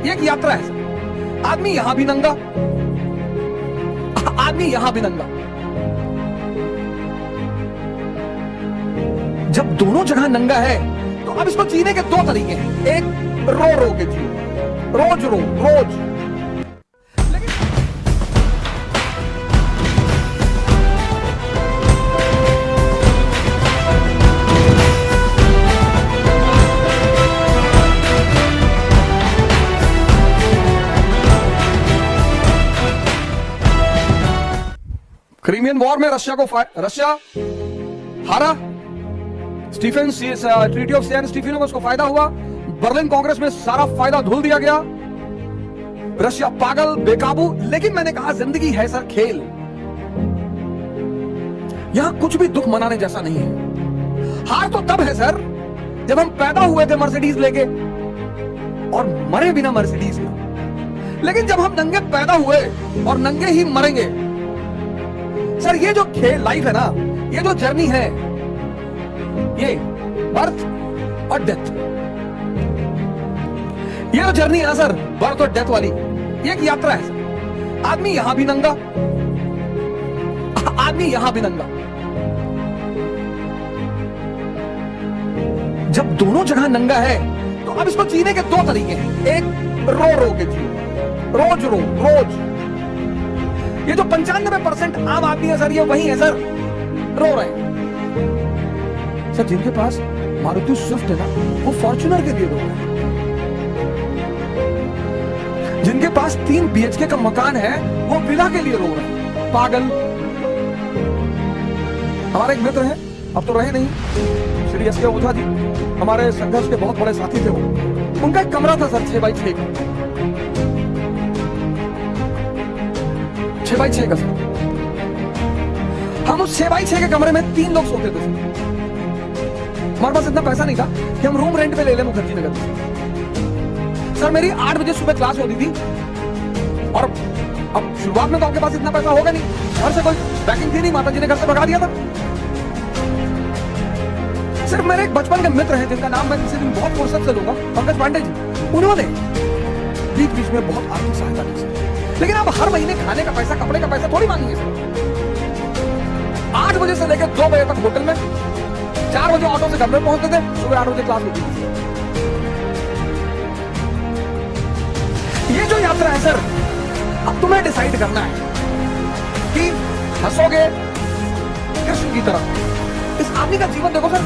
ये एक यात्रा है सर। आदमी यहां भी नंगा, आदमी यहां भी नंगा। जब दोनों जगह नंगा है तो अब इसको जीने के दो तरीके हैं। एक, रो रो के जियो, रोज रो रोज। क्रीमियन वॉर में रशिया हारा, Stephen treaty of San Stefano में उसको फायदा हुआ। बर्लिन कांग्रेस में सारा फायदा धुल दिया गया। रशिया पागल, बेकाबू। लेकिन मैंने कहा जिंदगी है सर खेल, यहां कुछ भी दुख मनाने जैसा नहीं है। हार तो तब है सर जब हम पैदा हुए थे मर्सिडीज लेके और मरे बिना मर्सिडीज के। लेकिन जब हम नंगे पैदा हुए और नंगे ही मरेंगे सर, ये जो खेल लाइफ है ना, ये जो जर्नी है, ये बर्थ और डेथ, ये जो जर्नी है ना सर, बर्थ और डेथ वाली, ये एक यात्रा है सर। आदमी यहां भी नंगा, आदमी यहां भी नंगा। जब दोनों जगह नंगा है तो अब इसको जीने के दो तरीके हैं। एक, रो रो के जियो, रोज रो रोज। ये जो 95% आम आदमी है सर, ये वही है सर, रो रहे हैं सर। जिनके पास मारुति स्विफ्ट है ना, वो फॉर्च्यूनर के लिए रो रहे हैं। जिनके पास 3 BHK का मकान है, वो विला के लिए रो रहे हैं। पागल। हमारे एक मित्र हैं, अब तो रहे नहीं, श्री एस के ओझा जी, हमारे संघर्ष के बहुत बड़े साथी थे वो। उनका एक कमरा था सर 6x6 का, 6x6 का सर। हम उस 6x6 के कमरे में 3 लोग सोते थे सर। हमारे पास इतना पैसा नहीं था कि हम रूम रेंट पे ले लें मुखर्जी नगर में। सर मेरी 8 बजे सुबह क्लास होती थी और अब शुरुआत में तो आपके पास इतना पैसा होगा नहीं, घर से कोई बैकिंग थी नहीं, माता जी ने घर से भगा दिया था। सिर्फ मेरे एक बचपन के मित्र हैं जिनका नाम मैं किसी दिन बहुत फुर्सत से लूंगा, पंकज पांडे जी। उन्होंने बीच बीच में बहुत आर्थिक सहायता की सर। लेकिन आप हर महीने खाने का पैसा, कपड़े का पैसा थोड़ी मांगेंगे सर। 8 बजे से लेकर 2 बजे तक होटल में, 4 बजे ऑटो से घर में पहुंचते थे, सुबह 8 बजे क्लास होती थी। ये जो यात्रा है सर, अब तुम्हें डिसाइड करना है कि हंसोगे कृष्ण की तरह। इस आदमी का जीवन देखो सर,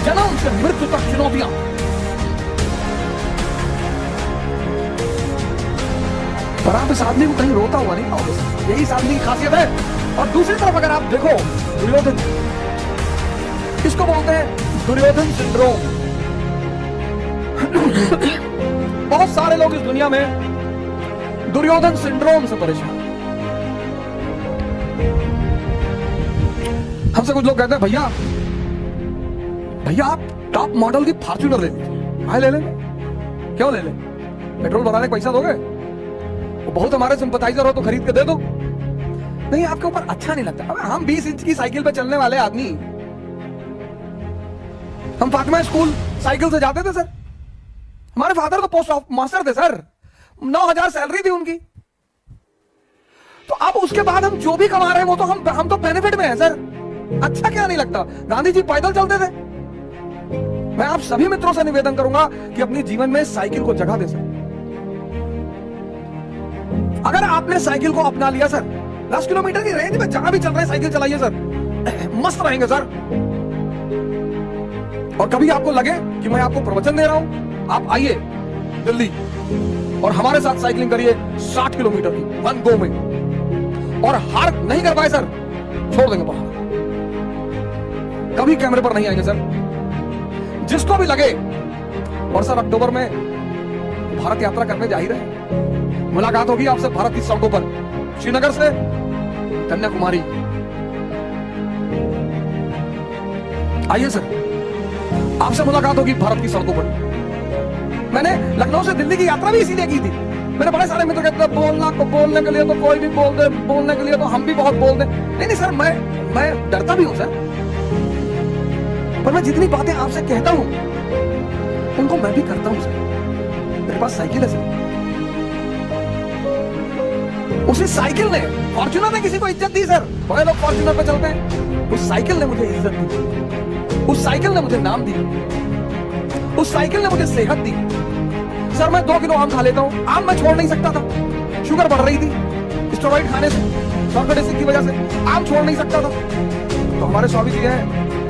जन्म से मृत्यु तक चुनौतियां। पर आप इस आदमी को कहीं रोता हुआ नहीं पाओगे, यही इस आदमी की खासियत है। और दूसरी तरफ अगर आप देखो दुर्योधन, इसको बोलते हैं दुर्योधन सिंड्रोम। बहुत सारे लोग इस दुनिया में दुर्योधन सिंड्रोम से परेशान। हमसे कुछ लोग कहते हैं भैया भैया आप टॉप मॉडल की फॉर्च्यूनर ले लीजिए। हाँ ले लेंगे, क्यों ले लें, पेट्रोल भराने का पैसा दोगे, बहुत हमारे सिंपथाइजर हो तो खरीद के दे दो। नहीं, आपके ऊपर अच्छा नहीं लगता। अब हम 20 इंच की साइकिल पे चलने वाले आदमी, हम फातिमा स्कूल साइकिल से जाते थे सर। हमारे फादर तो पोस्ट मास्टर थे सर, 9,000 सैलरी थी उनकी। तो अब उसके बाद हम जो भी कमा रहे हैं वो तो हम तो बेनिफिट में है सर। अच्छा क्या नहीं लगता, गांधी जी पैदल चलते थे। मैं आप सभी मित्रों से निवेदन करूंगा कि अपने जीवन में साइकिल को जगह दे सर। अगर आपने साइकिल को अपना लिया सर, 10 किलोमीटर की रेंज में जहां भी चल रहे हैं साइकिल चलाइए सर, मस्त रहेंगे सर। और कभी आपको लगे कि मैं आपको प्रवचन दे रहा हूं, आप आइए दिल्ली और हमारे साथ साइकिलिंग करिए 60 किलोमीटर की 1 गो में। और हार नहीं कर पाए सर, छोड़ देंगे बाहर, कभी कैमरे पर नहीं आएंगे सर। जिसको भी लगे। और सर अक्टूबर में भारत यात्रा करने जा ही रहे हैं, मुलाकात होगी आपसे भारत की सड़कों पर, श्रीनगर से कन्याकुमारी। आइए सर, आपसे मुलाकात होगी भारत की सड़कों पर। मैंने लखनऊ से दिल्ली की यात्रा भी इसीलिए की थी। मेरे बड़े सारे मित्र कहते थे बोलने के लिए तो कोई भी बोल दे, बोलने के लिए तो हम भी बहुत बोल दे। नहीं सर, मैं डरता भी हूं सर, पर मैं जितनी बातें आपसे कहता हूं उनको मैं भी करता हूं सर। मेरे पास साइकिल है सर। उसी साइकिल ने, फॉर्च्यूनर ने किसी को इज्जत दी सर। बड़े लोग फॉर्च्यूनर पे चलते हैं। उस साइकिल ने मुझे इज्जत दी, उस साइकिल ने मुझे नाम दिया, उस साइकिल ने मुझे सेहत दी। सर मैं 2 किलो आम खा लेता हूं, आम मैं छोड़ नहीं सकता था, शुगर बढ़ रही थी स्टेरॉइड खाने से, शॉर्टकट एसिड की वजह से आम छोड़ नहीं सकता था। तो हमारे स्वामी जी हैं,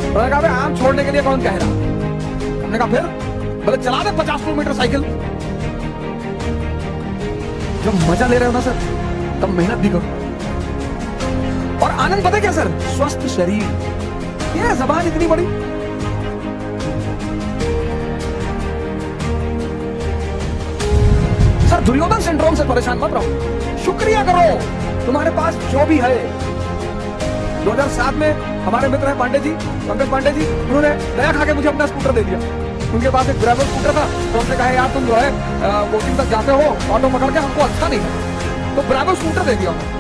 उन्होंने कहा आम छोड़ने के लिए कौन कह रहा। हमने कहा फिर बोले चला दे 50 किलोमीटर साइकिल। जब मजा ले रहे हो ना सर, तब मेहनत भी करो। और आनंद पता है क्या सर, स्वस्थ शरीर। ये जबान इतनी बड़ी, सर दुर्योधन सिंड्रोम से परेशान मत रहो, शुक्रिया करो तुम्हारे पास जो भी है। 2007 में हमारे मित्र हैं पांडे जी, पंकज पांडे जी, उन्होंने नया खा के मुझे अपना स्कूटर दे दिया। उनके पास एक ग्रेवल स्कूटर था, तो उनसे कहा यार तुम जो है कोचिंग तक जाते हो ऑटो पकड़ के, हमको अच्छा नहीं है, तो ग्रेवल स्कूटर दे दिया उन्होंने।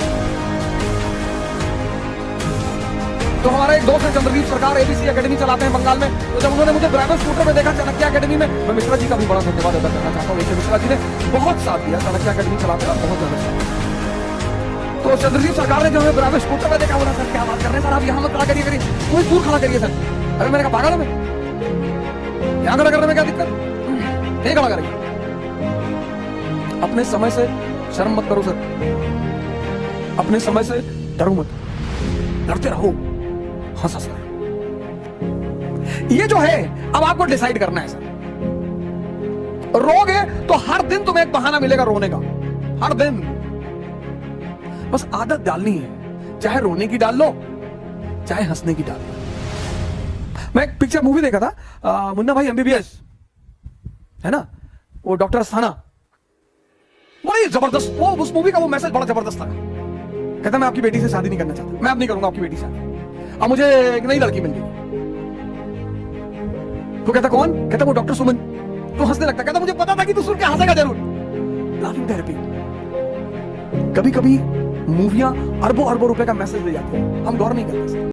तो हमारा एक दोस्त है चंद्रदीप सरकार, एबीसी एकेडमी चलाते हैं बंगाल में। तो जब उन्होंने मुझे ग्रेवल स्कूटर में देखा चाणक्य एकेडमी में, मैं मिश्रा जी का भी बड़ा धन्यवाद अदा करना चाहता हूँ। मिश्रा जी ने बहुत साथ दिया चाणक्य एकेडमी चलाते हैं, बहुत ज्यादा। तो चंद्रदीप सरकार ने जो है ग्रेवल स्कूटर में देखा, बोला सर क्या बात कर रहे हैं सर, आप यहाँ मत खड़ा करिए, कोई दूर खड़ा करिए सर। अरे मैंने कहा पागल है मैं, यहाँ खड़ा करने में क्या दिक्कत, नहीं खड़ा करेंगे। अपने समय से शर्म मत करो सर, अपने समय से डरो मत, डरते रहो। हाँ सर, ये जो है अब आपको डिसाइड करना है सर। रोगे तो हर दिन तुम्हें एक बहाना मिलेगा रोने का, हर दिन। बस आदत डालनी है, चाहे रोने की डाल लो, चाहे हंसने की डाल लो। मैं एक पिक्चर मूवी देखा था, मुन्ना भाई एमबीबीएस, है ना, वो डॉक्टर अस्थाना, बड़ी जबरदस्त। वो उस मूवी का वो मैसेज बड़ा जबरदस्त था। कहता मैं आपकी बेटी से शादी नहीं करना चाहता, मैं अब नहीं करूंगा आपकी बेटी से शादी, अब मुझे एक नई लड़की मिल गई। तो कहता कौन, कहता वो डॉक्टर सुमन। तो हंसने लगता, कहता मुझे पता था कि तू सुन के हंसेगा जरूर। Laughing therapy. कभी कभी मूवियां अरबों अरबों रुपए का मैसेज दे जाती है, हम गौर नहीं करते।